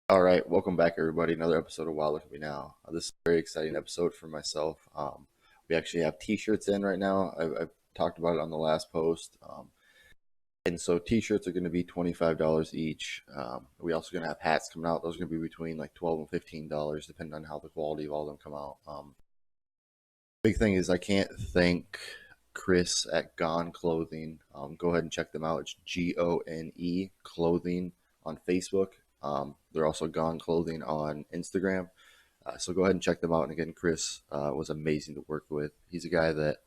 All right, welcome back, everybody. Another episode of Wow Look at Me Now. This is a very exciting episode for myself. We actually have T-shirts in right now. I've talked about it on the last post, and so T-shirts are going to be $25 each. We also going to have hats coming out. Those are going to be between like $12 and $15, depending on how the quality of all of them come out. Big thing is I can't thank Chris at Gone Clothing. Go ahead and check them out. It's GONE Clothing on Facebook. They're also Gone Clothing on Instagram. So go ahead and check them out. And again, Chris was amazing to work with. He's a guy that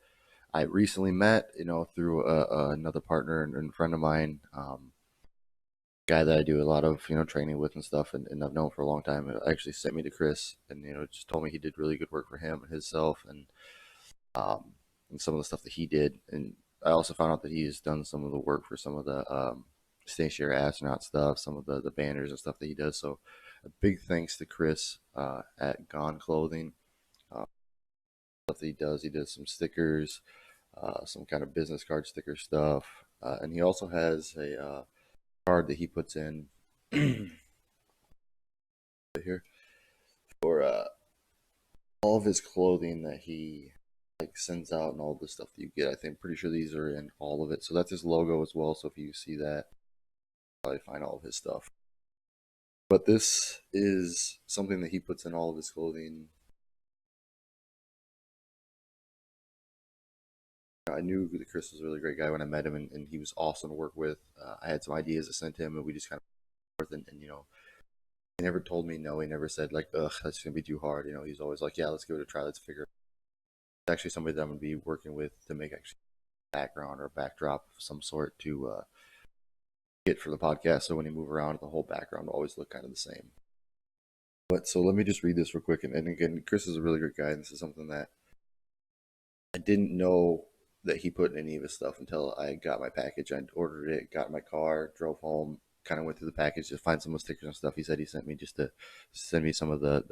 I recently met, through another partner and friend of mine. Guy that I do a lot of, training with and stuff, and I've known for a long time. It actually sent me to Chris, and just told me he did really good work for him and himself, um, and some of the stuff that he did. And I also found out that he has done some of the work for some of the stationary astronaut stuff, some of the banners and stuff that he does. So a big thanks to Chris at Gone Clothing. Stuff that he does some stickers, some kind of business card sticker stuff, and he also has a card that he puts in here for all of his clothing that he like sends out and all the stuff that you get. I think pretty sure these are in all of it. So that's his logo as well. So if you see that, probably find all of his stuff. But this is something that he puts in all of his clothing. I knew that Chris was a really great guy when I met him, and he was awesome to work with. I had some ideas to send to him, and we just kind of worked, and he never told me no. He never said like, "Ugh, that's gonna be too hard." He's always like, "Yeah, let's give it a try. Let's figure." It's actually somebody that I'm gonna be working with to make actually a background or a backdrop of some sort to get for the podcast. So when you move around, the whole background will always look kind of the same. But so let me just read this real quick. And again, Chris is a really great guy, and this is something that I didn't know that he put in any of his stuff until I got my package. I ordered it, got in my car, drove home, kind of went through the package to find some of the stickers and stuff he said he sent me, just to send me some of the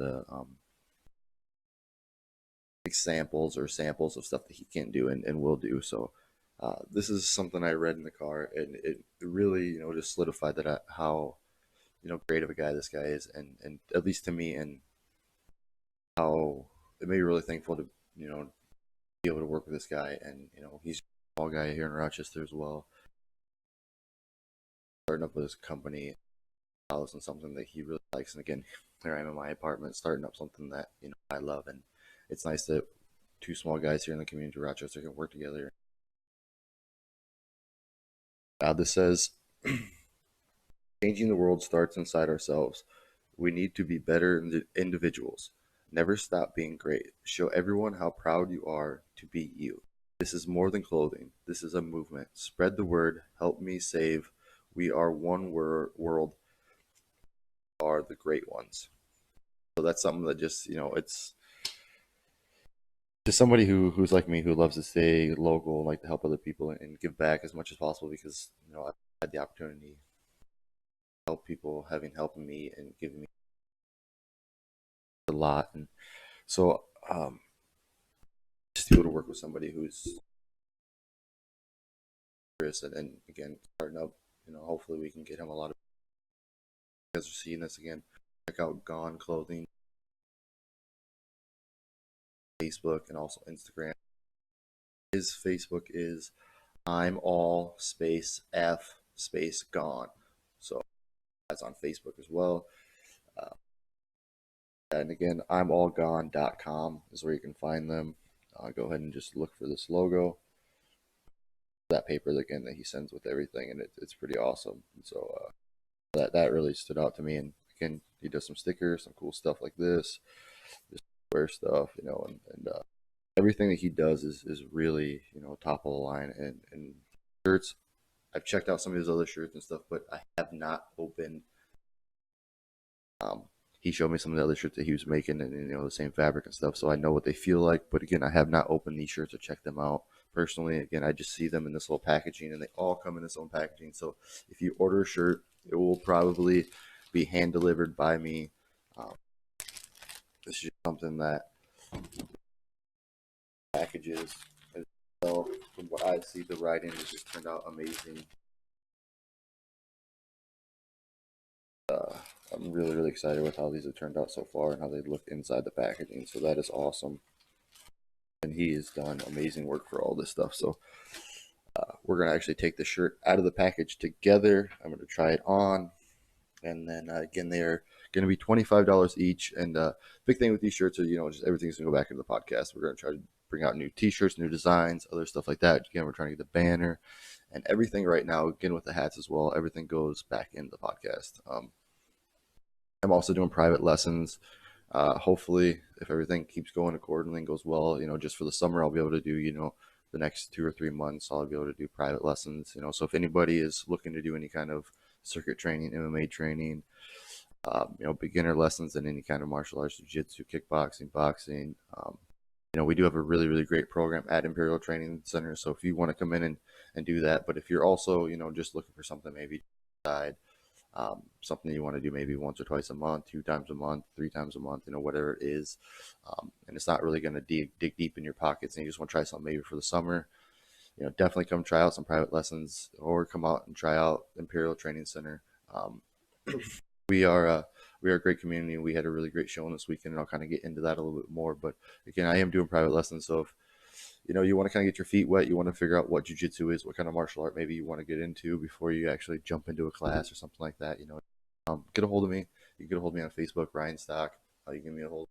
examples or samples of stuff that he can do and will do. So this is something I read in the car, and it really, just solidified how great of a guy this guy is, and at least to me, and how it made me really thankful to be able to work with this guy. And he's a small guy here in Rochester as well, starting up with his company, house, and something that he really likes. And again, here I am in my apartment starting up something that I love, and it's nice that two small guys here in the community of Rochester can work together. This says, changing the world starts inside ourselves. We need to be better individuals. Never stop being great. Show everyone how proud you are to be you. This is more than clothing. This is a movement. Spread the word. Help me save. We are one world. Are the great ones. So that's something that just, it's to somebody who's like me, who loves to stay local and like to help other people and give back as much as possible, because I've had the opportunity to help people, having helped me and giving me a lot. And so just to be able to work with somebody who's serious, and again, starting up, hopefully we can get him a lot of you guys are seeing this again. Check out Gone Clothing, Facebook, and also Instagram. His Facebook is I'm all space F space gone. So that's on Facebook as well. Uh, and again, I'mAllGone.com is where you can find them. Go ahead and just look for this logo, that paper again that he sends with everything, and it's pretty awesome. And so that really stood out to me. And again, he does some stickers, some cool stuff like this, just wear stuff, and everything that he does is really top of the line. And shirts, I've checked out some of his other shirts and stuff, but I have not opened. Um, he showed me some of the other shirts that he was making, and the same fabric and stuff, so I know what they feel like. But again, I have not opened these shirts or checked them out personally. Again, I just see them in this little packaging, and they all come in this own packaging. So if you order a shirt, it will probably be hand delivered by me. Um, this is something that packages as well. From what I see, the writing has just turned out amazing. I'm really, really excited with how these have turned out so far and how they look inside the packaging. So that is awesome. And he has done amazing work for all this stuff. So we're going to actually take the shirt out of the package together. I'm going to try it on. And then again, they're going to be $25 each. And big thing with these shirts are, just everything's going to go back into the podcast. We're going to try to bring out new t-shirts, new designs, other stuff like that. Again, we're trying to get the banner and everything right now, again, with the hats as well. Everything goes back into the podcast. I'm also doing private lessons. Hopefully, if everything keeps going accordingly and goes well, just for the summer, I'll be able to do, the next 2 or 3 months, I'll be able to do private lessons. So if anybody is looking to do any kind of circuit training, MMA training, beginner lessons in any kind of martial arts, jiu-jitsu, kickboxing, boxing, we do have a really, really great program at Imperial Training Center. So if you want to come in and do that, but if you're also, just looking for something maybe side, something you want to do maybe once or twice a month, 2 times a month, 3 times a month, whatever it is. And it's not really going to dig deep in your pockets and you just want to try something maybe for the summer, definitely come try out some private lessons or come out and try out Imperial Training Center. We are a great community. We had a really great showing this weekend, and I'll kind of get into that a little bit more. But again, I am doing private lessons, so if you want to kind of get your feet wet, you want to figure out what jiu-jitsu is, what kind of martial art maybe you want to get into before you actually jump into a class or something like that. Get a hold of me. You can get a hold of me on Facebook, Ryan Stock. You can give me a hold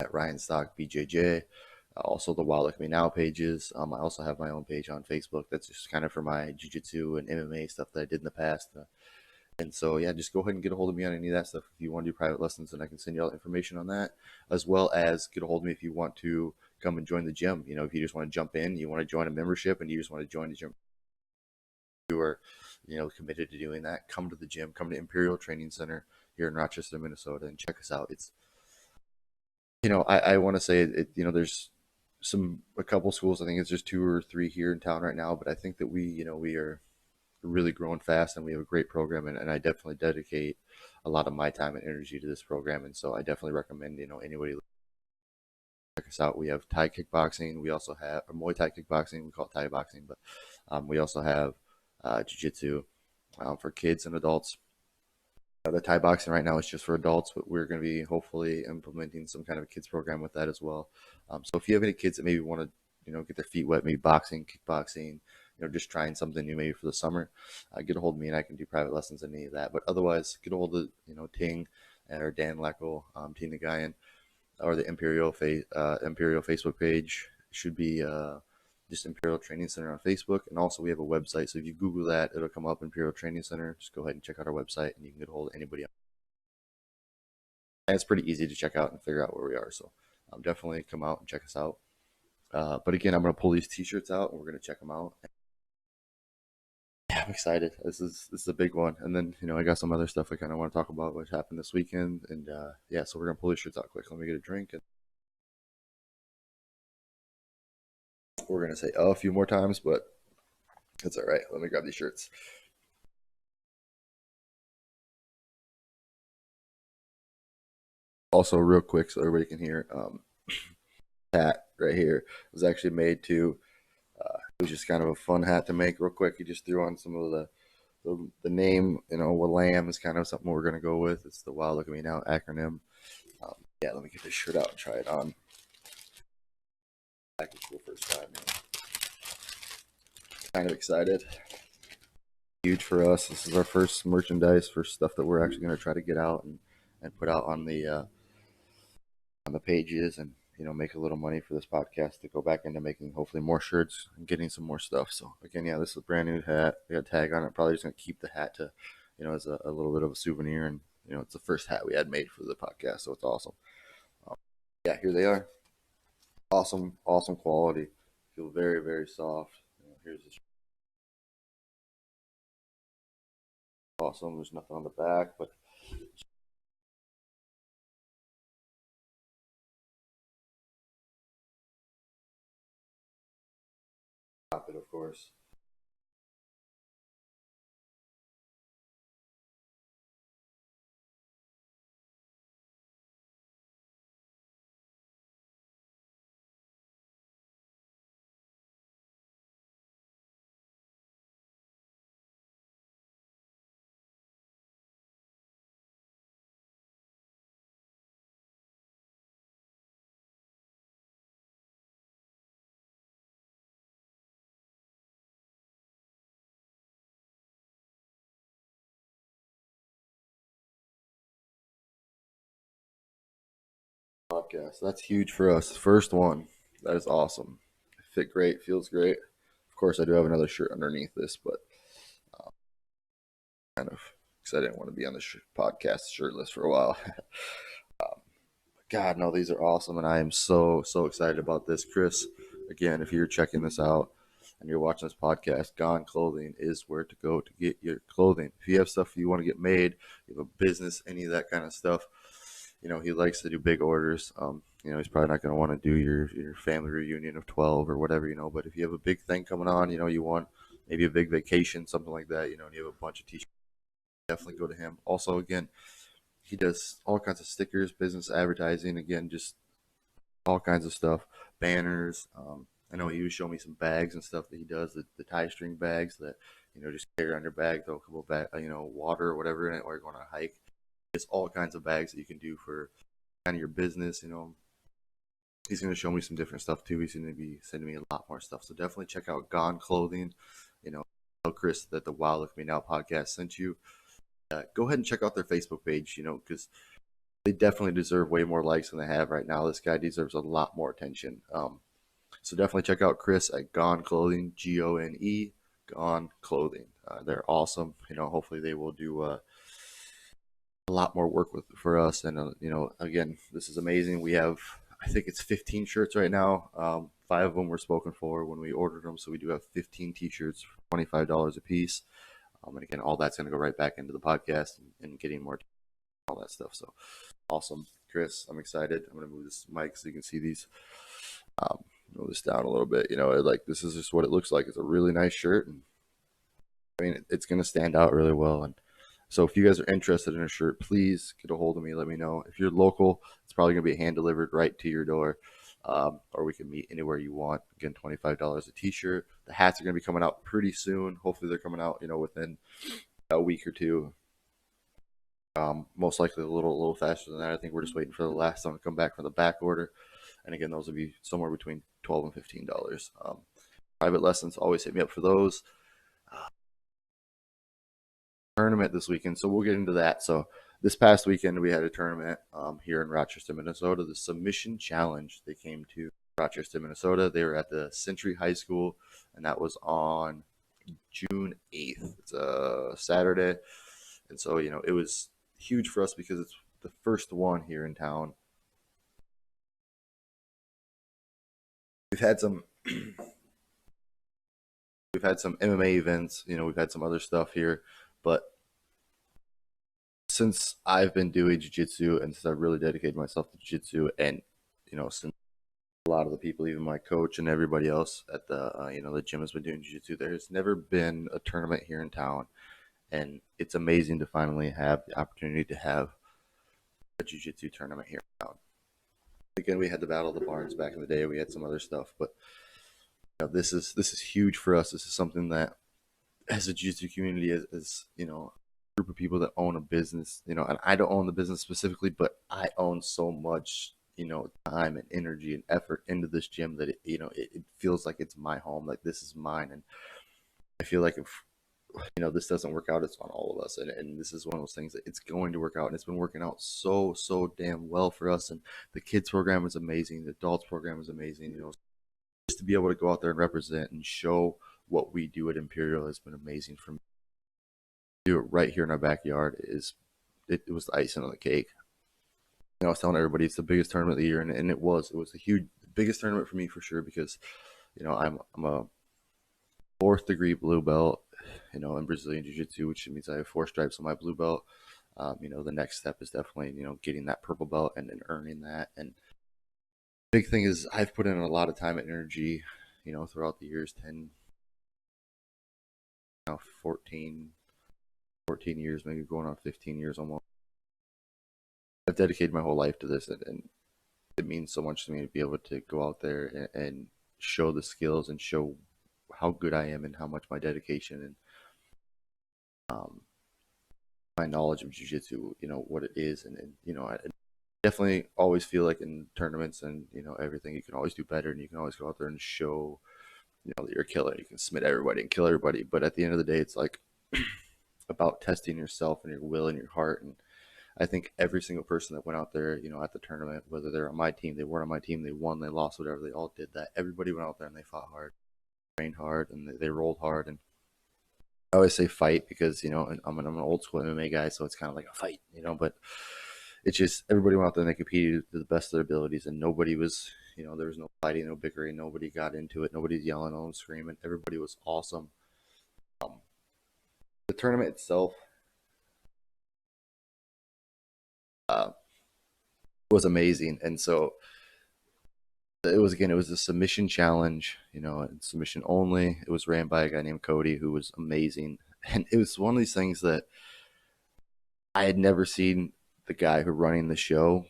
at Ryan Stock BJJ. Also the Wild Look Me Now pages. I also have my own page on Facebook. That's just kind of for my jiu-jitsu and MMA stuff that I did in the past. And so, yeah, just go ahead and get a hold of me on any of that stuff. If you want to do private lessons, and I can send you all the information on that, as well as get a hold of me if you want to come and join the gym. If you just want to jump in, you want to join a membership, and you just want to join the gym, you are, committed to doing that, come to the gym, come to Imperial Training Center here in Rochester, Minnesota, and check us out. It's, I want to say it, there's a couple schools. I think it's just 2 or 3 here in town right now, but I think that we are really growing fast and we have a great program, and I definitely dedicate a lot of my time and energy to this program. And so I definitely recommend, anybody check us out. We have Thai kickboxing. We also have Muay Thai kickboxing. We call it Thai boxing, but we also have jiu-jitsu for kids and adults. The Thai boxing right now is just for adults, but we're going to be hopefully implementing some kind of a kids program with that as well. So if you have any kids that maybe want to, get their feet wet, maybe boxing, kickboxing, just trying something new maybe for the summer, get a hold of me and I can do private lessons in any of that. But otherwise, get a hold of, Ting or Dan Leckel, Tina Guyan, or the Imperial Facebook page. It should be just Imperial Training Center on Facebook. And also we have a website. So if you Google that, it'll come up, Imperial Training Center. Just go ahead and check out our website and you can get a hold of anybody. And it's pretty easy to check out and figure out where we are. So definitely come out and check us out. But again, I'm going to pull these t-shirts out and we're going to check them out. Yeah, I'm excited. This is a big one. And then, I got some other stuff I kind of want to talk about, which happened this weekend. And yeah, so we're going to pull these shirts out quick. Let me get a drink. And we're going to say a few more times, but it's all right. Let me grab these shirts. Also, real quick, so everybody can hear, hat right here was actually made to, it was just kind of a fun hat to make real quick. He just threw on some of the name, Lamb is kind of something we're going to go with. It's the Wild Look at Me Now acronym. Yeah, let me get this shirt out and try it on. Back to school first time. Kind of excited. Huge for us. This is our first merchandise for stuff that we're actually going to try to get out and put out on the pages and make a little money for this podcast to go back into making hopefully more shirts and getting some more stuff. So again, yeah, this is a brand new hat. We got a tag on it. Probably just going to keep the hat to as a little bit of a souvenir, and it's the first hat we had made for the podcast, so it's awesome. Yeah, here they are. Awesome quality. Feel very, very soft. Here's this. Awesome. There's nothing on the back, but top it, of course. podcast. That's huge for us. First one. That is awesome. Fit great, feels great. Of course, I do have another shirt underneath this, but kind of because I didn't want to be on the podcast shirtless for a while. God, no, these are awesome, and I am so excited about this, Chris. Again, if you're checking this out and you're watching this podcast, Gone Clothing is where to go to get your clothing. If you have stuff you want to get made, you have a business, any of that kind of stuff, he likes to do big orders. He's probably not going to want to do your family reunion of 12 or whatever, but if you have a big thing coming on, you want maybe a big vacation, something like that, and you have a bunch of t-shirts, definitely go to him. Also, again, he does all kinds of stickers, business advertising, again, just all kinds of stuff, banners. I know he was showing me some bags and stuff that he does, the tie string bags that, just carry on your bag, throw a couple of water or whatever in it while you're going on a hike. It's all kinds of bags that you can do for kind of your business, He's going to show me some different stuff too. He's going to be sending me a lot more stuff. So definitely check out Gone Clothing. Tell Chris that the Wow Look Me Now podcast sent you. Go ahead and check out their Facebook page, because they definitely deserve way more likes than they have right now. This guy deserves a lot more attention. So definitely check out Chris at Gone Clothing, Gone, Gone Clothing. They're awesome. Hopefully they will do a lot more work for us. And, again, this is amazing. We have, I think it's 15 shirts right now. 5 of them were spoken for when we ordered them. So we do have 15 t-shirts for $25 a piece. And again, all that's going to go right back into the podcast and getting more, all that stuff. So awesome, Chris. I'm excited. I'm going to move this mic so you can see these. Move this down a little bit. This is just what it looks like. It's a really nice shirt. And I mean, it's going to stand out really well. And so if you guys are interested in a shirt, please get a hold of me. Let me know. If you're local, it's probably going to be hand delivered right to your door. Or we can meet anywhere you want. Again, $25 a t-shirt. The hats are going to be coming out pretty soon. Hopefully they're coming out, within a week or two. Most likely a little faster than that. I think we're just waiting for the last one to come back from the back order. And again, those will be somewhere between $12 and $15. Private lessons, always hit me up for those. Tournament this weekend, so we'll get into that. So this past weekend we had a tournament here in Rochester, Minnesota, the Submission Challenge. They came to Rochester, Minnesota. They were at the Century High School, and that was on June 8th. It's a Saturday, and so it was huge for us because it's the first one here in town. We've had some MMA events, we've had some other stuff here, but since I've been doing jiu-jitsu and since I've really dedicated myself to jiu-jitsu, and since a lot of the people, even my coach and everybody else at the the gym has been doing jiu-jitsu, there's never been a tournament here in town, and it's amazing to finally have the opportunity to have a jiu-jitsu tournament here in town. Again, we had the Battle of the Barns back in the day. We had some other stuff, but this is huge for us. This is something that, as a jiu-jitsu community, as a group of people that own a business, and I don't own the business specifically, but I own so much, time and energy and effort into this gym that it feels like it's my home. Like, this is mine, and I feel like if this doesn't work out, it's on all of us. And this is one of those things that it's going to work out, and it's been working out so damn well for us. And the kids program is amazing, the adults program is amazing. Just to be able to go out there and represent and show what we do at Imperial has been amazing for me. Do it right here in our backyard it was the icing on the cake. I was telling everybody it's the biggest tournament of the year, and it was a huge, biggest tournament for me for sure, because I'm a 4th degree blue belt, in Brazilian Jiu-Jitsu, which means I have 4 stripes on my blue belt. The next step is definitely getting that purple belt and earning that. And the big thing is I've put in a lot of time and energy, throughout the years, 10, 14 years, maybe going on 15 years almost. I've dedicated my whole life to this, and it means so much to me to be able to go out there and show the skills and show how good I am and how much my dedication and my knowledge of jiu-jitsu, what it is. And I definitely always feel like in tournaments and, everything, you can always do better, and you can always go out there and show, that you're a killer. You can submit everybody and kill everybody. But at the end of the day, it's like about testing yourself and your will and your heart. And I think every single person that went out there, at the tournament, whether they're on my team, they weren't on my team, they won, they lost, whatever, they all did that. Everybody went out there and they fought hard, trained hard, and they rolled hard. And I always say fight because, I'm an old school MMA guy, so it's kind of like a fight, but it's just everybody went out there and they competed to the best of their abilities, and nobody was, there was no fighting, no bickering, nobody got into it, nobody's yelling and screaming. Everybody was awesome. The tournament itself uh, was amazing, and so it was a submission challenge, submission only. It was ran by a guy named Cody who was amazing, and it was one of these things that I had never seen the guy who running the show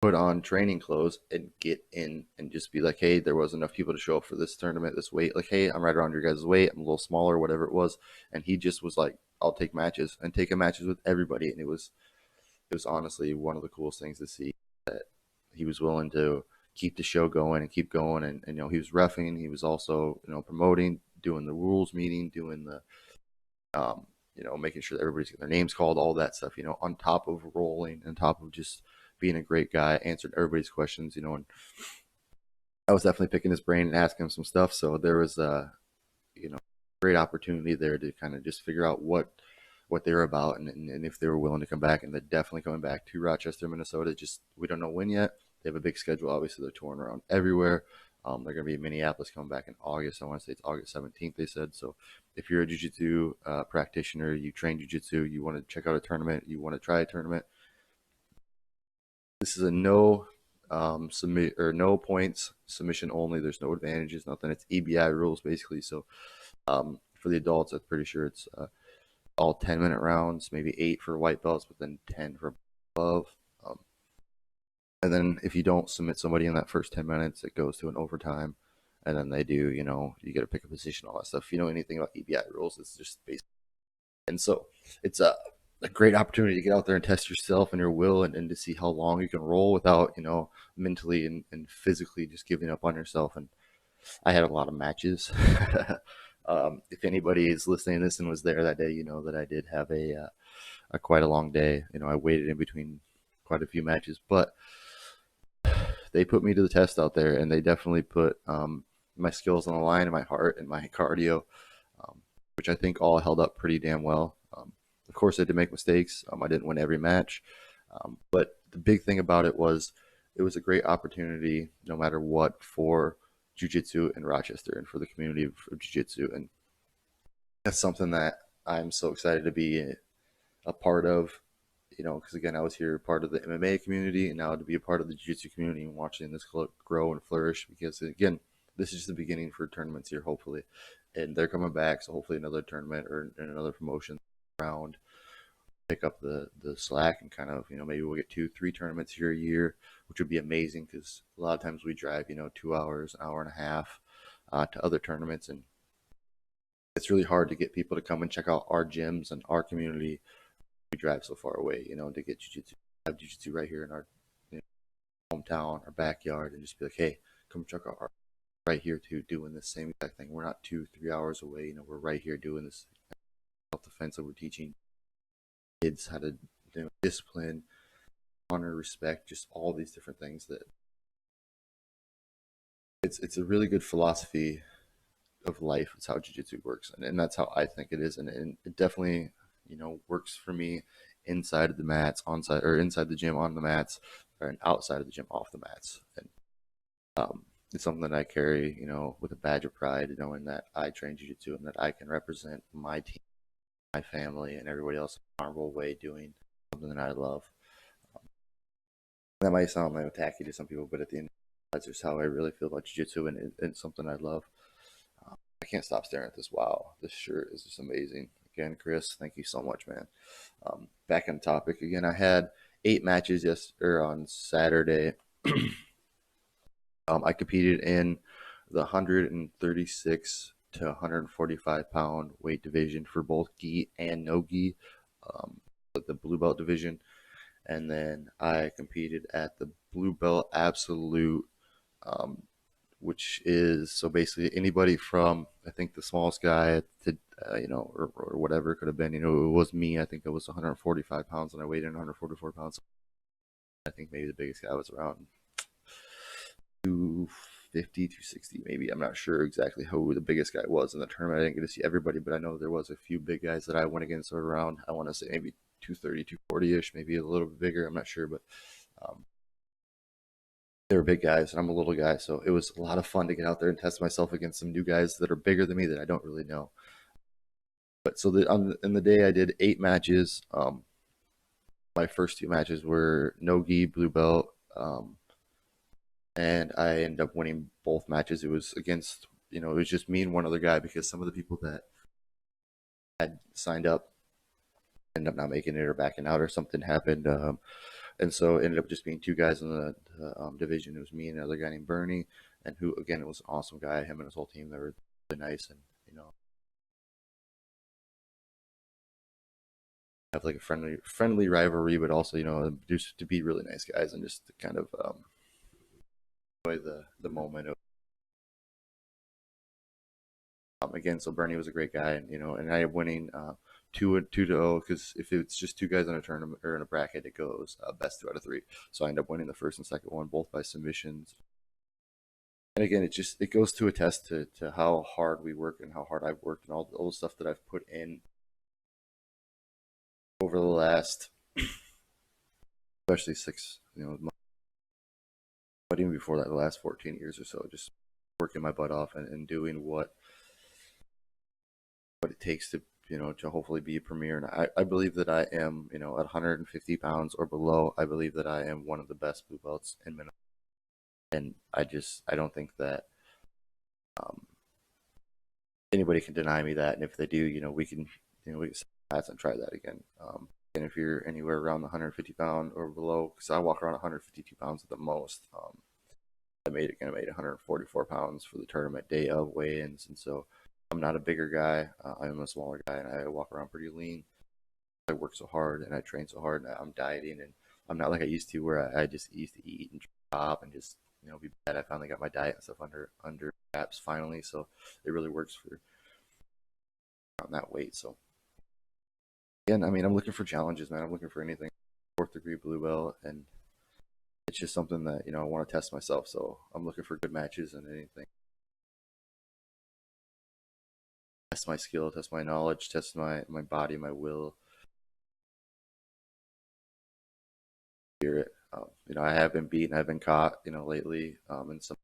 put on training clothes and get in and just be like, hey, there wasn't enough people to show up for this tournament, this weight. Like, hey, I'm right around your guys' weight. I'm a little smaller, whatever it was. And he just was like, I'll take matches and taking matches with everybody. And it was honestly one of the coolest things to see that he was willing to keep the show going and keep going. And he was reffing. He was also, promoting, doing the rules meeting, doing the, making sure that everybody's getting their names called, all that stuff, on top of rolling, on top of just being a great guy, answered everybody's questions, and I was definitely picking his brain and asking him some stuff. So there was a, great opportunity there to kind of just figure out what they were about and if they were willing to come back. And they're definitely coming back to Rochester, Minnesota. Just, we don't know when yet. They have a big schedule. Obviously, they're touring around everywhere. They're going to be in Minneapolis coming back in August. I want to say it's August 17th, they said. So if you're a jiu-jitsu practitioner, you train jiu-jitsu, you want to check out a tournament, you want to try a tournament, this is a no submit or no points submission only. There's no advantages, nothing. It's EBI rules basically. So for the adults, I'm pretty sure it's all 10-minute rounds, maybe 8 for white belts, but then 10 for above. And then if you don't submit somebody in that first 10 minutes, it goes to an overtime. And then they do, you get to pick a position, all that stuff. If you know anything about EBI rules, it's just basic. And so it's a great opportunity to get out there and test yourself and your will and to see how long you can roll without, mentally and physically just giving up on yourself. And I had a lot of matches. If anybody is listening to this and was there that day, that I did have a quite a long day. I waited in between quite a few matches, but they put me to the test out there, and they definitely put my skills on the line and my heart and my cardio, which I think all held up pretty damn well. Of course, I did make mistakes. I didn't win every match, but the big thing about it was a great opportunity, no matter what, for jiu-jitsu in Rochester and for the community of jiu-jitsu. And that's something that I'm so excited to be a part of, because again, I was here part of the MMA community, and now to be a part of the jiu-jitsu community and watching this grow and flourish, because again, this is just the beginning for tournaments here, hopefully. And they're coming back, so hopefully another tournament or another promotion round pick up the slack and kind of, maybe we'll get 2-3 tournaments here a year, which would be amazing, because a lot of times we drive 2 hours, an hour and a half to other tournaments, and it's really hard to get people to come and check out our gyms and our community. We drive so far away, to get jiu-jitsu, have jiu-jitsu right here in our hometown, our backyard, and just be like, hey, come check out our right here too, doing the same exact thing. We're not 2-3 hours away, we're right here doing this self-defense that we're teaching kids how to discipline, honor, respect, just all these different things. That it's a really good philosophy of life. It's how jiu-jitsu works, and that's how I think it is, and it definitely works for me inside of the mats, onside or inside the gym on the mats, and outside of the gym off the mats. And it's something that I carry, with a badge of pride, knowing that I train jiu-jitsu and that I can represent my team, my family, and everybody else in a honorable way, doing something that I love. That might sound like tacky to some people, but at the end, that's just how I really feel about jiu-jitsu, and it's something I love. I can't stop staring at this. Wow, this shirt is just amazing. Again, Chris, thank you so much, man. Back on topic again. I had 8 matches on Saturday. I competed in the 136 to 145 pound weight division for both gi and no gi, the blue belt division. And then I competed at the blue belt absolute which is so basically anybody from, I think the smallest guy to or whatever it could have been. It was me. I think I was 145 pounds and I weighed in 144 pounds. I think maybe the biggest guy was around 250, 260 maybe. I'm not sure exactly who the biggest guy was in the tournament. I didn't get to see everybody, but I know there was a few big guys that I went against around, I want to say maybe 230, 240-ish, maybe a little bit bigger. I'm not sure, but they were big guys and I'm a little guy. So it was a lot of fun to get out there and test myself against some new guys that are bigger than me that I don't really know. But so in the day I did 8 matches. My first 2 matches were no-gi, blue belt, and I ended up winning both matches. It was against, it was just me and one other guy because some of the people that had signed up ended up not making it or backing out or something happened. And so it ended up just being 2 guys in the division. It was me and another guy named Bernie, and who, again, it was an awesome guy. Him and his whole team, they were really nice, and, have like a friendly rivalry, but also, just to be really nice guys and just to kind of enjoy the moment of again. So Bernie was a great guy, and and I am winning 2-0 because if it's just 2 guys in a tournament or in a bracket, it goes best 2 out of 3. So I end up winning the first and second one both by submissions. And again, it goes to attest to how hard we work and how hard I've worked and all the stuff that I've put in over the last, especially 6, months, but even before that, the last 14 years or so, just working my butt off and doing what it takes to to hopefully be a premier. And I believe that I am, at 150 pounds or below, I believe that I am one of the best blue belts in Minnesota. And I don't think that anybody can deny me that. And if they do, we can, we can and try that again. And if you're anywhere around the 150 pound or below, because I walk around 152 pounds at the most, I made 144 pounds for the tournament day of weigh-ins, and so I'm not a bigger guy. I'm a smaller guy, and I walk around pretty lean. I work so hard, and I train so hard, and I'm dieting, and I'm not like I used to, where I just used to eat and drop and just be bad. I finally got my diet and stuff under wraps finally, so it really works for on that weight. So again, I mean, I'm looking for challenges, man. I'm looking for anything. 4th degree blue belt, and it's just something that I want to test myself. So I'm looking for good matches and anything. Test my skill, test my knowledge, test my body, my will, spirit. I have been beaten, I've been caught, lately. And some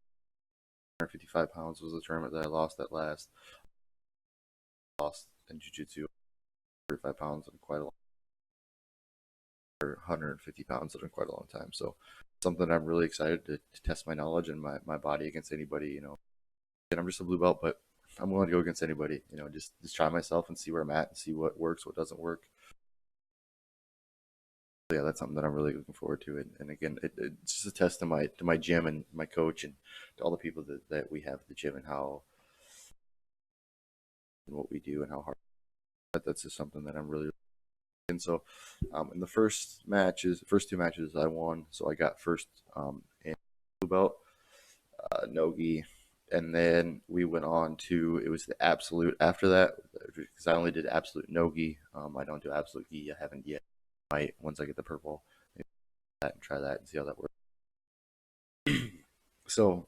155 pounds was the tournament that I lost at last. Lost in jiu-jitsu 45 pounds in quite a long, or 150 pounds in quite a long time. So something I'm really excited to test my knowledge and my body against anybody. And I'm just a blue belt, but I'm willing to go against anybody. Just try myself and see where I'm at and see what works, what doesn't work. So yeah, that's something that I'm really looking forward to. And again, it's just a test to my gym and my coach and to all the people that we have at the gym and how and what we do and how hard. That's just something that I'm really. And so, in the first 2 matches I won. So I got first in blue belt, no-gi, and then we went on to, it was the absolute after that, because I only did absolute no-gi. I don't do absolute gi. I haven't yet. Might once I get the purple, maybe that and try that and see how that works. So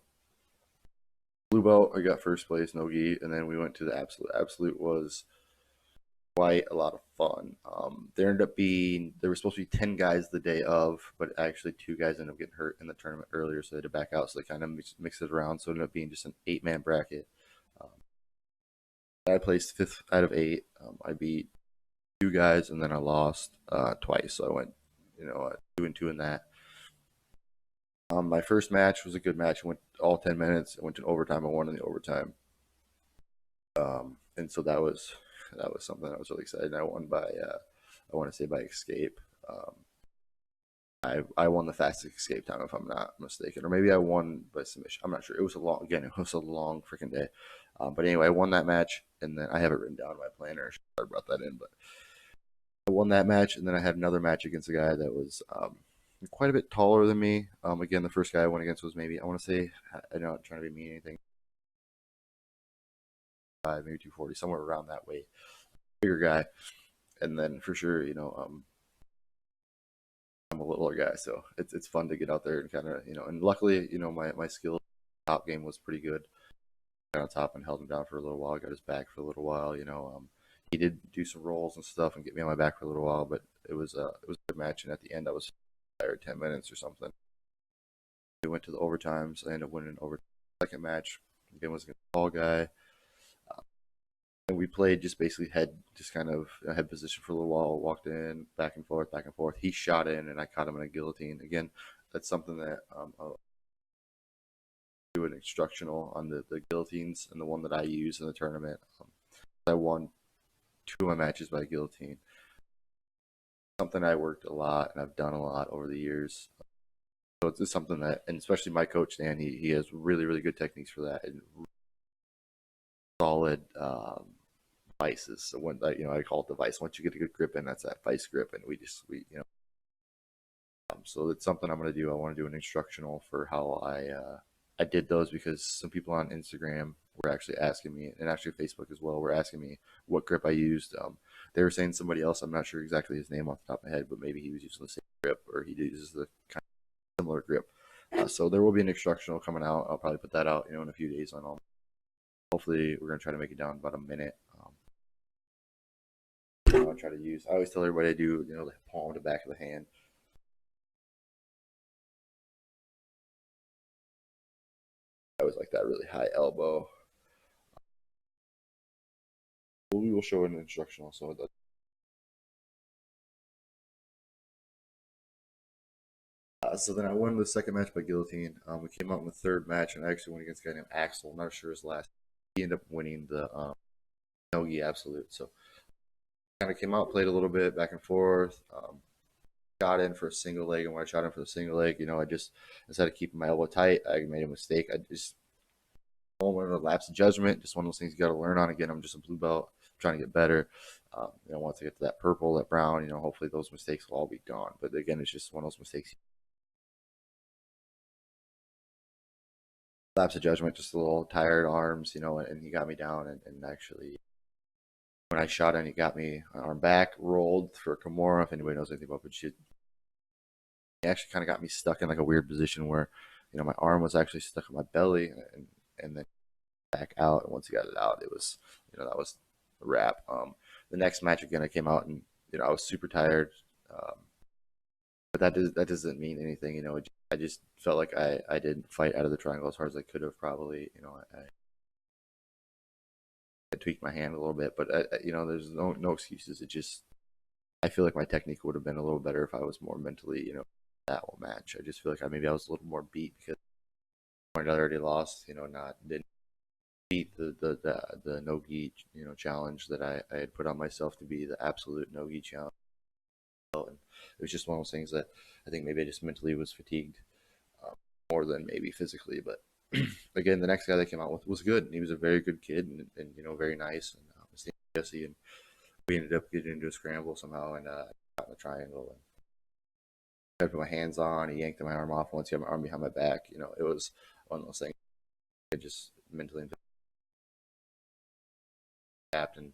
blue belt, I got first place no-gi, and then we went to the absolute. Absolute was quite a lot of fun. There were supposed to be 10 guys the day of, but actually 2 guys ended up getting hurt in the tournament earlier, so they had to back out. So they kind of mixed it around. So it ended up being just an 8-man bracket. I placed 5th out of 8. I beat 2 guys, and then I lost twice. So I went, 2-2 in that. My first match was a good match. It went all 10 minutes. I went to overtime. I won in the overtime. And so that was something I was really excited. I won by, I want to say by escape. I won the fastest escape time, if I'm not mistaken, or maybe I won by submission. I'm not sure. It was a long freaking day. But anyway, I won that match, and then I have it written down in my planner. I brought that in, but I won that match, and then I had another match against a guy that was quite a bit taller than me. Again, the first guy I went against was maybe, I want to say, I'm not trying to be mean anything, maybe 240, somewhere around that weight. Bigger guy. And then for sure, I'm a littler guy, so it's fun to get out there and kind of, and luckily, my skill top game was pretty good. Got on top and held him down for a little while, got his back for a little while, he did do some rolls and stuff and get me on my back for a little while, but it was a good match, and at the end I was tired 10 minutes or something. We went to the overtimes. I ended up winning over second match. Again was against a tall guy. And we played just basically just kind of head position for a little while. Walked in, back and forth, back and forth. He shot in, and I caught him in a guillotine. Again, that's something that I'll do an instructional on the guillotines, and the one that I use in the tournament. I won two of my matches by guillotine. Something I worked a lot and I've done a lot over the years. So it's just something that, and especially my coach Dan, he has really really good techniques for that and solid vices. So when I call it the vice. Once you get a good grip in, that's that vice grip, and so it's something I'm going to do. I want to do an instructional for how I did those, because some people on Instagram were actually asking me, and actually Facebook as well, were asking me what grip I used. They were saying somebody else, I'm not sure exactly his name off the top of my head, but maybe he was using the same grip, or he uses the kind of similar grip. So there will be an instructional coming out. I'll probably put that out, in a few days on all. Hopefully, we're gonna try to make it down about a minute. I'll try to use. I always tell everybody I do, the palm to back of the hand. I always like that really high elbow. We will show an instructional. So then I won the second match by guillotine. We came out in the third match, and I actually went against a guy named Axel. I'm not sure his last. He ended up winning the Nogi Absolute. So kind of came out, played a little bit back and forth. Shot in for a single leg, and when I shot in for the single leg, I just, instead of keeping my elbow tight, I made a mistake. I just moment of lapse of judgment. Just one of those things you got to learn on. Again, I'm just a blue belt, trying to get better. Once I get to that purple, that brown, hopefully those mistakes will all be gone. But again, it's just one of those mistakes. Lapse of judgment, just a little tired arms, and he got me down, and actually when I shot in, he got me arm back, rolled for a Kimura. If anybody knows anything about Jiu-Jitsu, he actually kind of got me stuck in like a weird position where, my arm was actually stuck on my belly, and then back out. And once he got it out, it was, that was a wrap. The next match again, I came out and, I was super tired. But that doesn't mean anything, I just felt like I didn't fight out of the triangle as hard as I could have probably. I tweaked my hand a little bit, but there's no excuses. It just, I feel like my technique would have been a little better if I was more mentally, that whole match. I just feel like maybe I was a little more beat because I already lost, didn't beat the no gi, challenge that I had put on myself to be the absolute no gi challenge. And it was just one of those things that I think maybe I just mentally was fatigued, more than maybe physically. But again, the next guy that came out with was good, and he was a very good kid, and very nice. And his name was Jesse, and we ended up getting into a scramble somehow, and got in the triangle, and I put my hands on. He yanked my arm off. Once he had my arm behind my back, it was one of those things. I just mentally adapt, and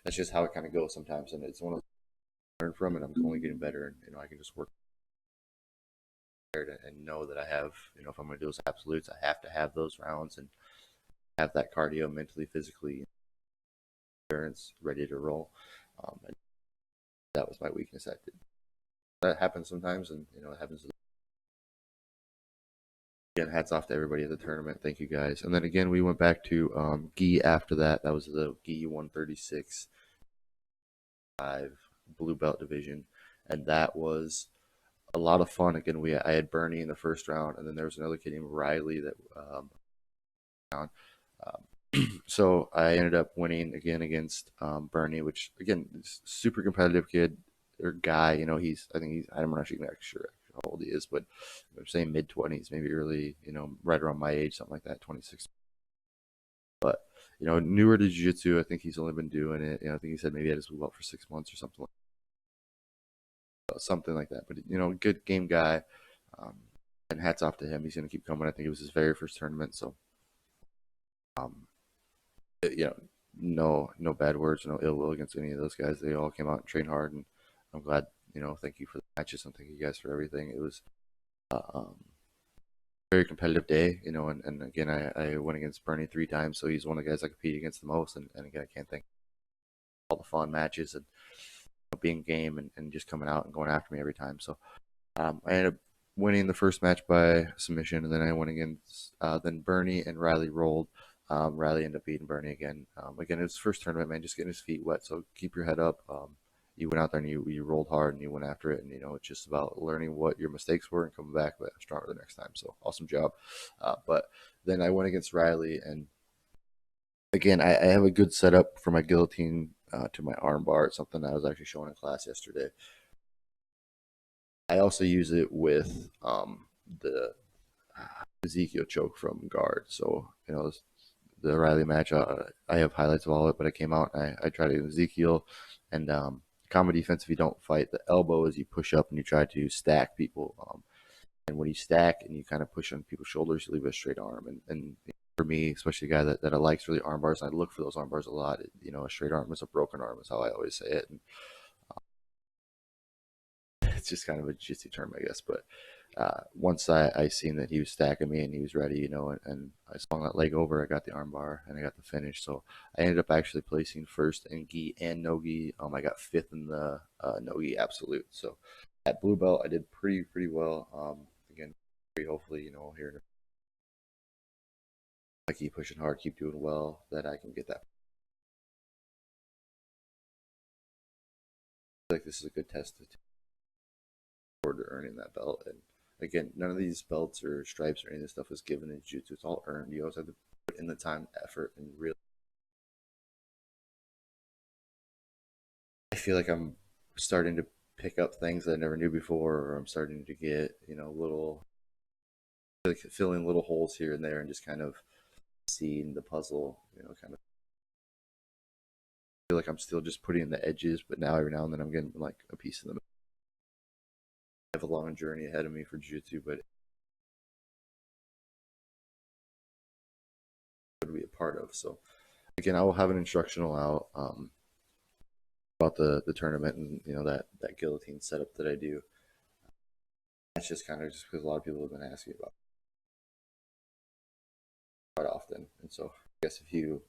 that's just how it kind of goes sometimes. And it's one of those I learn from, and I'm only getting better, and I can just work and know that I have, if I'm going to do those absolutes, I have to have those rounds and have that cardio, mentally, physically, endurance, ready to roll. And that was my weakness. That happens sometimes, and it happens. Again, hats off to everybody at the tournament. Thank you guys. And then again, we went back to gi after that. That was the gi 136 5 blue belt division, and that was a lot of fun. Again, I had Bernie in the first round, and then there was another kid named Riley that so I ended up winning again against Bernie, which again is super competitive kid or guy. I think I'm not actually sure how old he is, but I'm saying mid-20s, maybe early, right around my age, something like that, 26. But newer to jiu-jitsu. I think he's only been doing it. I think he said maybe he had his blue belt for 6 months or something. something like that. But good game guy, um, and hats off to him. He's going to keep coming. I think it was his very first tournament, so um, you know, no bad words, no ill will against any of those guys. They all came out and trained hard, and I'm glad. Thank you for the matches, and thank you guys for everything. It was very competitive day, and again, I went against Bernie 3 times, so he's one of the guys I compete against the most, and again, I can't thank all the fun matches and being game and just coming out and going after me every time. So I ended up winning the first match by submission, and then I went against then Bernie and Riley rolled. Riley ended up beating Bernie again. Again, it was his first tournament, man, just getting his feet wet. So keep your head up. You went out there and you rolled hard and you went after it, and it's just about learning what your mistakes were and coming back stronger the next time. So awesome job. But then I went against Riley, and again, I have a good setup for my guillotine to my arm bar. It's something I was actually showing in class yesterday. I also use it with the Ezekiel choke from guard. So, the Riley match, I have highlights of all of it, but I came out and I tried to Ezekiel, and common defense, if you don't fight the elbow, is you push up and you try to stack people. And when you stack and you kind of push on people's shoulders, you leave a straight arm. And for me, especially a guy that I likes really arm bars, and I look for those arm bars a lot. A straight arm is a broken arm, is how I always say it. And it's just kind of a jiu-jitsu term, I guess. But once I seen that he was stacking me and he was ready, and I swung that leg over, I got the arm bar and I got the finish. So I ended up actually placing first in gi and no gi. I got fifth in the no gi absolute. So at blue belt, I did pretty well. Again, hopefully, here I keep pushing hard, keep doing well, that I can get that. I feel like this is a good test forward to earning that belt. And again, none of these belts or stripes or any of this stuff is given in jiu-jitsu. It's all earned. You always have to put in the time, effort, and really. I feel like I'm starting to pick up things that I never knew before, or I'm starting to get, little, like filling little holes here and there, and just kind of seeing the puzzle, kind of feel like I'm still just putting in the edges, but now every now and then I'm getting like a piece of them. I have a long journey ahead of me for jiu-jitsu, but to be a part of. So again, I will have an instructional out about the tournament, and that guillotine setup that I do. That's just kind of just because a lot of people have been asking about it quite often, and so I guess if you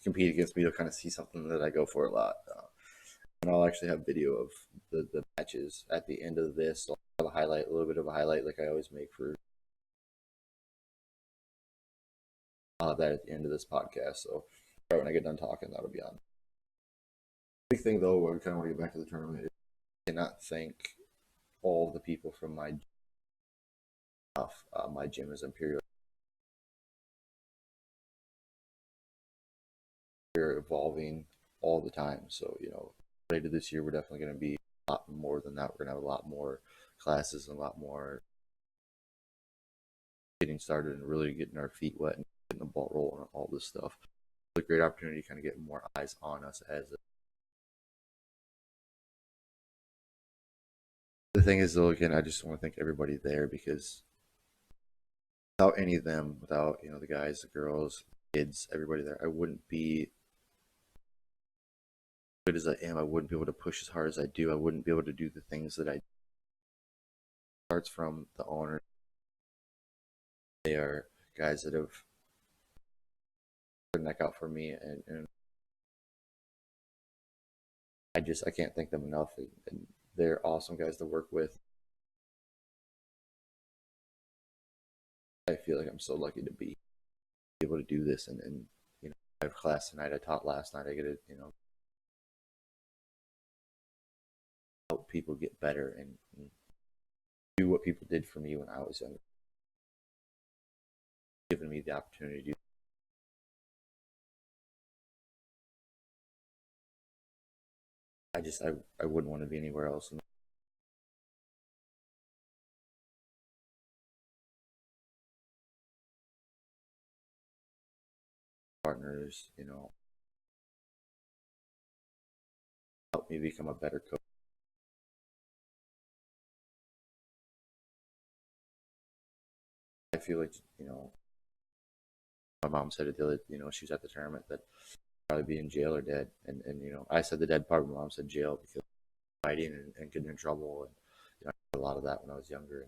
compete against me, you'll kind of see something that I go for a lot. And I'll actually have video of the matches at the end of this. So I'll have a little bit of a highlight, like I always make for that at the end of this podcast. So right when I get done talking, that'll be on. Big thing though, I kind of want to get back to the tournament, is I cannot thank all the people from my gym is Imperial. We're evolving all the time. So, later this year, we're definitely going to be a lot more than that. We're going to have a lot more classes and a lot more getting started and really getting our feet wet and getting the ball rolling and all this stuff. It's a great opportunity to kind of get more eyes on us the thing is, though, again, I just want to thank everybody there, because without any of them, without, the guys, the girls, kids, everybody there, I wouldn't be good as I am. I wouldn't be able to push as hard as I do. I wouldn't be able to do the things that I do. It starts from the owner. They are guys that have put their neck out for me, and I can't thank them enough. And they're awesome guys to work with. I feel like I'm so lucky to be able to do this, and I have class tonight. I taught last night. I get to help people get better and do what people did for me when I was younger, giving me the opportunity to do. I wouldn't want to be anywhere else. And partners, help me become a better coach. I feel like, my mom said it the other, she was at the tournament that I'd probably be in jail or dead. And I said the dead part, my mom said jail because fighting and getting in trouble. And, I did a lot of that when I was younger.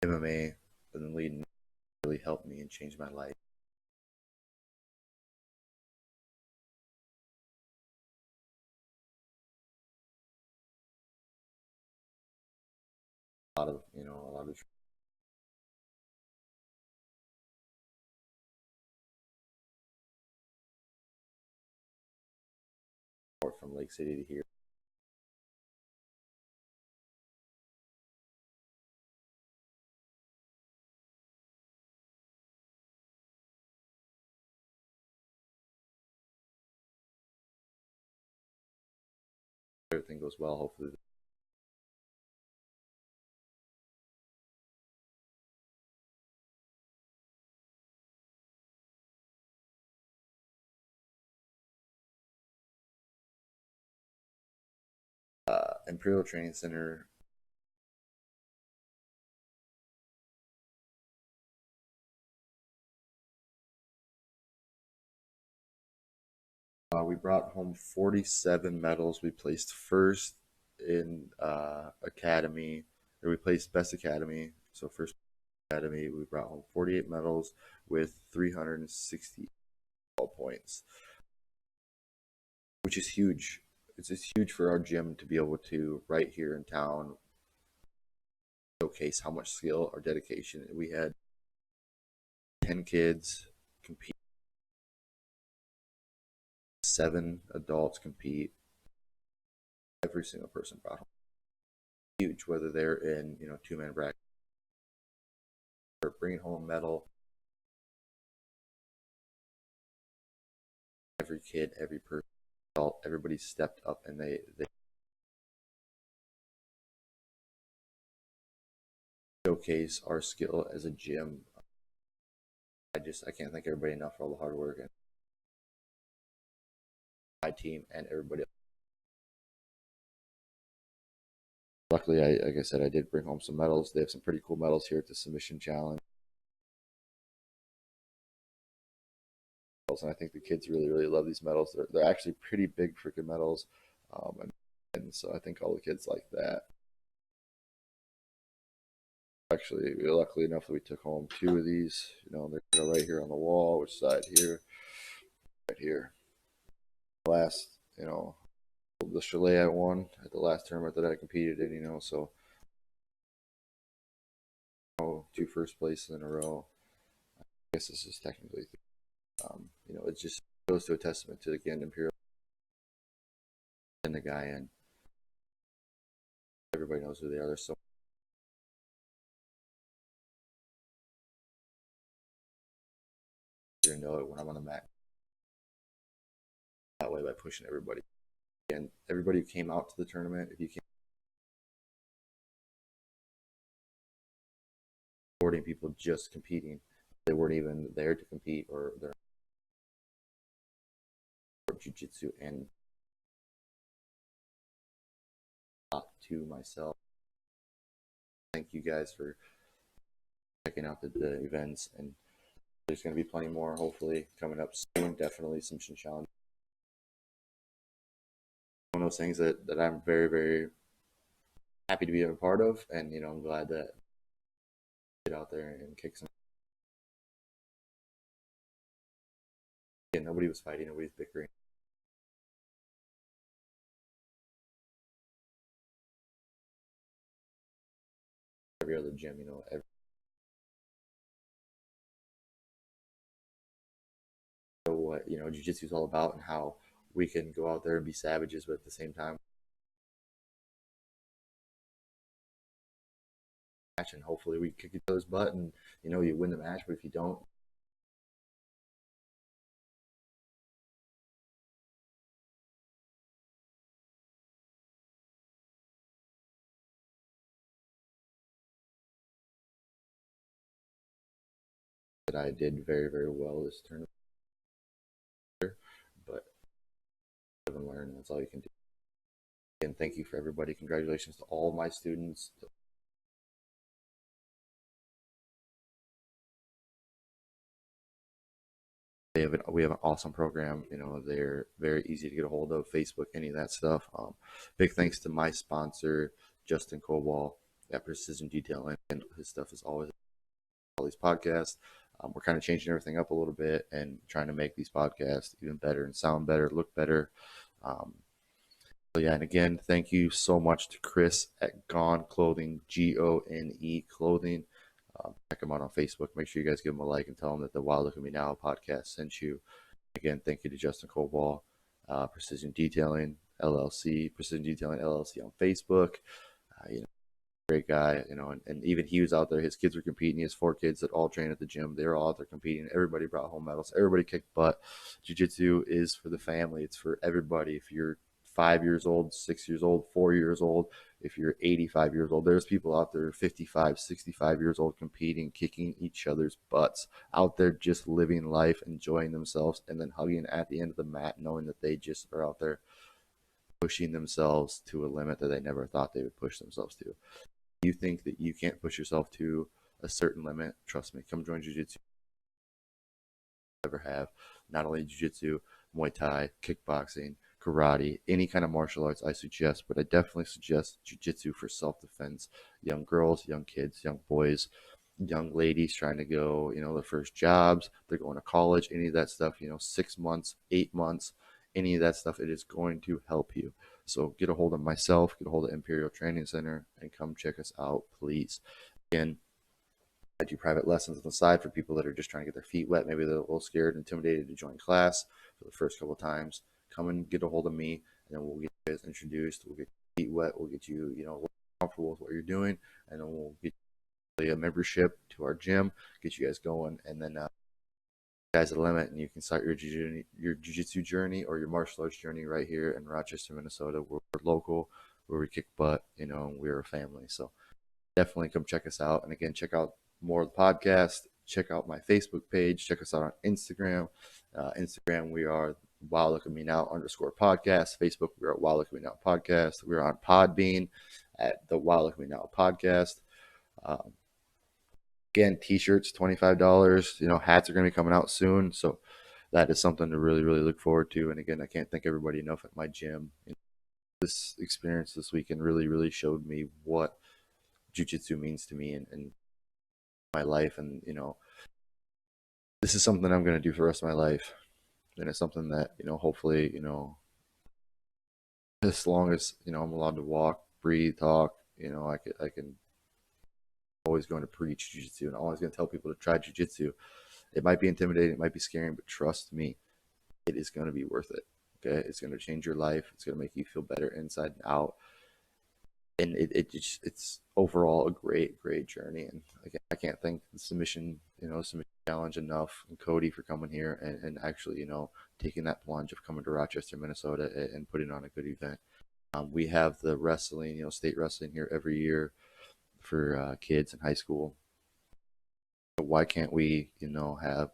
And MMA and then leading really helped me and changed my life. A lot of support from Lake City to here. Everything goes well, hopefully. Imperial Training Center. We brought home 47 medals. We placed first in academy, or we placed best academy. So first academy, we brought home 48 medals with 360 points, which is huge. It's just huge for our gym to be able to, right here in town, showcase how much skill or dedication we had. 10 kids compete, 7 adults compete. Every single person brought home huge, whether they're in 2-man bracket or bringing home a medal. Every kid, every person, adult, everybody stepped up and they showcase our skill as a gym. I can't thank everybody enough for all the hard work and my team and everybody else. Luckily, like I said, I did bring home some medals. They have some pretty cool medals here at the submission challenge. And I think the kids really, really love these medals. They're actually pretty big freaking medals. And so I think all the kids like that. Actually, luckily enough that we took home 2 of these. They're right here on the wall, which side here, right here. Last, the chalet I won at the last tournament that I competed in, so 2 first places in a row. I guess this is technically, it just goes to a testament to, again, Imperial and the guy, and everybody knows who they are. They're so you know it when I'm on the mat that way by pushing everybody. And everybody who came out to the tournament, if you came, supporting people just competing, they weren't even there to compete, or they're jiu-jitsu, and to myself, thank you guys for checking out the events, and there's going to be plenty more hopefully coming up soon. Definitely some challenges. One of those things that I'm very, very happy to be a part of, and I'm glad that I get out there and kick some. Yeah, nobody was fighting, nobody's bickering. Every other gym, what jiu-jitsu is all about, and how we can go out there and be savages, but at the same time, match, and hopefully we kick each other's butt, and you win the match. But if you don't, that I did very, very well this tournament, but live and learn. That's all you can do. And thank you for everybody. Congratulations to all my students, we have an awesome program. They're very easy to get a hold of. Facebook, any of that stuff. Big thanks to my sponsor, Justin Coball at Precision Detailing, and his stuff is always all these podcasts. We're kind of changing everything up a little bit and trying to make these podcasts even better and sound better, look better. So yeah, and again, thank you so much to Chris at Gone Clothing, GONE Clothing. Check him out on Facebook. Make sure you guys give him a like and tell him that the Wow Look at Me Now podcast sent you. Again, thank you to Justin Coball, Precision Detailing LLC, Precision Detailing LLC on Facebook. Great guy, and even he was out there. His kids were competing. He has 4 kids that all train at the gym. They were all out there competing. Everybody brought home medals. Everybody kicked butt. Jiu-jitsu is for the family. It's for everybody. If you're 5 years old, 6 years old, 4 years old, if you're 85 years old, there's people out there 55, 65 years old competing, kicking each other's butts, out there just living life, enjoying themselves, and then hugging at the end of the mat, knowing that they just are out there pushing themselves to a limit that they never thought they would push themselves to. You think that you can't push yourself to a certain limit, trust me, come join Jiu-Jitsu. Ever have, not only Jiu-Jitsu, Muay Thai, kickboxing, karate, any kind of martial arts I suggest, but I definitely suggest Jiu-Jitsu for self-defense. Young girls, young kids, young boys, young ladies trying to go, their first jobs, they're going to college, any of that stuff, 6 months, 8 months, any of that stuff, it is going to help you. So get a hold of myself, get a hold of Imperial Training Center, and come check us out, please. Again, I do private lessons on the side for people that are just trying to get their feet wet. Maybe they're a little scared, intimidated to join class for the first couple of times. Come and get a hold of me, and then we'll get you guys introduced. We'll get your feet wet. We'll get you, comfortable with what you're doing, and then we'll get you a membership to our gym, get you guys going, and then guys the limit, and you can start your jiu-jitsu journey or your martial arts journey right here in Rochester, Minnesota. We're local, where we kick butt, we're a family. So definitely come check us out. And again, check out more of the podcast. Check out my Facebook page. Check us out on Instagram. Instagram, we are Wow Look at Me Now _podcast. Facebook, we are at Wow Look at Me Now podcast. We're on Podbean at the Wow Look at Me Now podcast. Again, t-shirts, $25. Hats are going to be coming out soon. So that is something to really, really look forward to. And again, I can't thank everybody enough at my gym. This experience this weekend really, really showed me what jiu-jitsu means to me and my life. And, this is something I'm going to do for the rest of my life. And it's something that, hopefully, as long as, I'm allowed to walk, breathe, talk, I can always going to preach jiu-jitsu and always going to tell people to try jiu-jitsu. It might be intimidating, it might be scary, but trust me, it is going to be worth it. Okay, it's going to change your life. It's going to make you feel better inside and out, and it's overall a great journey. And again, I can't thank the submission challenge enough, and Cody for coming here and actually taking that plunge of coming to Rochester, Minnesota, and putting on a good event. We have the wrestling, state wrestling here every year for kids in high school. Why can't we, have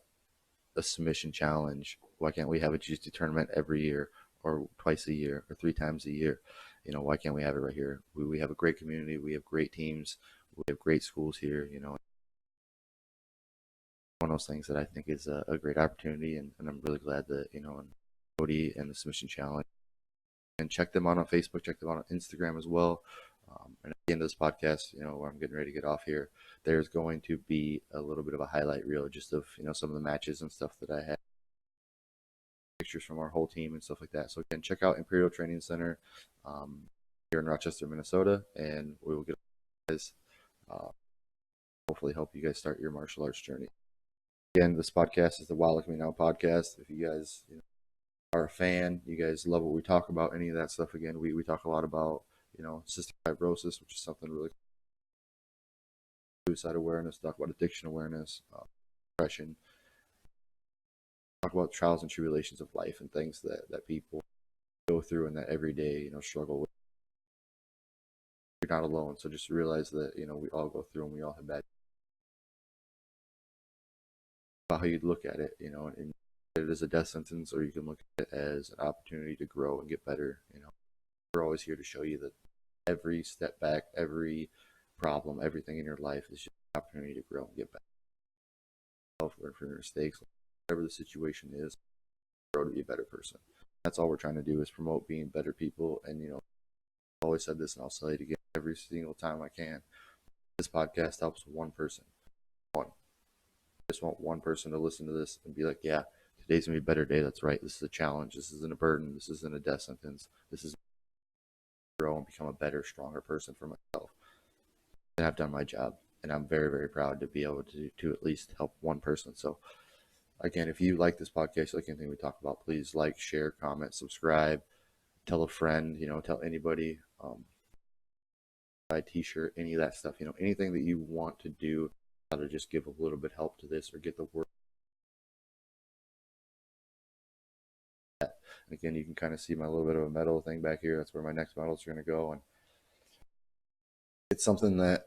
a submission challenge? Why can't we have a jiu-jitsu tournament every year or twice a year or 3 times a year? Why can't we have it right here? We have a great community. We have great teams. We have great schools here. One of those things that I think is a great opportunity, and I'm really glad that, Cody and the submission challenge. And check them out on Facebook, check them out on Instagram as well. And at the end of this podcast, where I'm getting ready to get off here, there's going to be a little bit of a highlight reel just of, some of the matches and stuff that I had, pictures from our whole team and stuff like that. So again, check out Imperial Training Center here in Rochester, Minnesota, and we will get guys, hopefully help you guys start your martial arts journey. Again, this podcast is the Wow Look at Me Now podcast. If you guys are a fan, you guys love what we talk about, any of that stuff, again, we talk a lot about cystic fibrosis, which is something really, suicide awareness, talk about addiction awareness, depression, talk about trials and tribulations of life and things that people go through and that every day, struggle with. You're not alone. So just realize that, we all go through and we all have bad. About how you'd look at it, and it as a death sentence, or you can look at it as an opportunity to grow and get better. We're always here to show you that every step back, every problem, everything in your life is just an opportunity to grow and get better. Learn from your mistakes, whatever the situation is, grow to be a better person. That's all we're trying to do, is promote being better people. And I've always said this, and I'll say it again every single time I can. This podcast helps one person. One. I just want one person to listen to this and be like, yeah, today's gonna be a better day. That's right. This is a challenge. This isn't a burden. This isn't a death sentence. This is grow and become a better, stronger person for myself. And I've done my job, and I'm very, very proud to be able to at least help one person. So again, if you like this podcast, like anything we talk about, please like, share, comment, subscribe, tell a friend, tell anybody, buy a t-shirt, any of that stuff, anything that you want to do, how to just give a little bit help to this or get the word. Again, you can kind of see my little bit of a metal thing back here. That's where my next medals are going to go. And it's something that,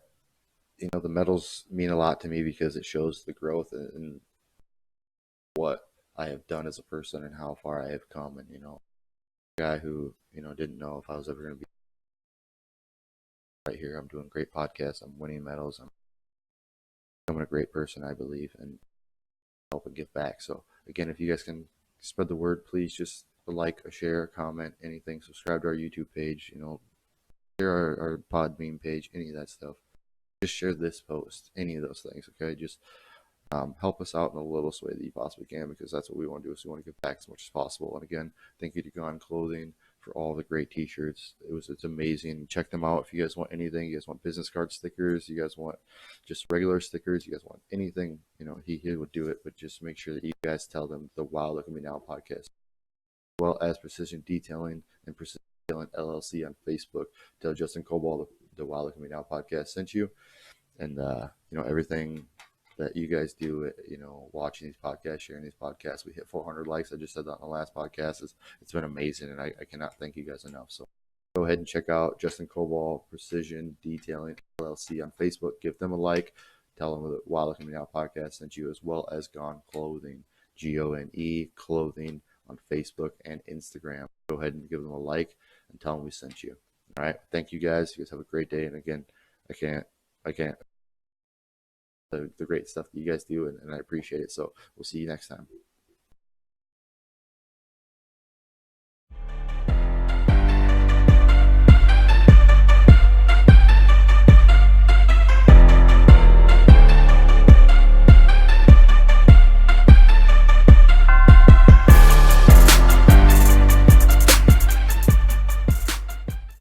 the medals mean a lot to me because it shows the growth and what I have done as a person and how far I have come. And, a guy who, didn't know if I was ever going to be right here. I'm doing great podcasts. I'm winning medals. I'm becoming a great person, I believe, and help and give back. So again, if you guys can spread the word, please just like, a share, a comment, anything. Subscribe to our YouTube page, share our Podbean page, any of that stuff. Just share this post, any of those things, okay? Just help us out in the littlest way that you possibly can, because that's what we want to do, is we want to give back as much as possible. And again, thank you to Gone Clothing for all the great t-shirts. It's amazing. Check them out if you guys want anything. You guys want business card stickers, you guys want just regular stickers, you guys want anything, he would do it. But just make sure that you guys tell them the Wow Look at Me Now podcast, as well as Precision Detailing and Precision Detailing LLC on Facebook. Tell Justin Cobalt the Wow Look at Me Now podcast sent you. And everything that you guys do, watching these podcasts, sharing these podcasts. We hit 400 likes. I just said that on the last podcast. It's been amazing, and I cannot thank you guys enough. So go ahead and check out Justin Cobalt Precision Detailing LLC on Facebook. Give them a like. Tell them that Wow Look at Me Now podcast sent you, as well as Gone Clothing, GONE Clothing on Facebook and Instagram. Go ahead and give them a like and tell them we sent you. All right. Thank you guys. You guys have a great day. And again, I can't the great stuff that you guys do, and I appreciate it. So we'll see you next time.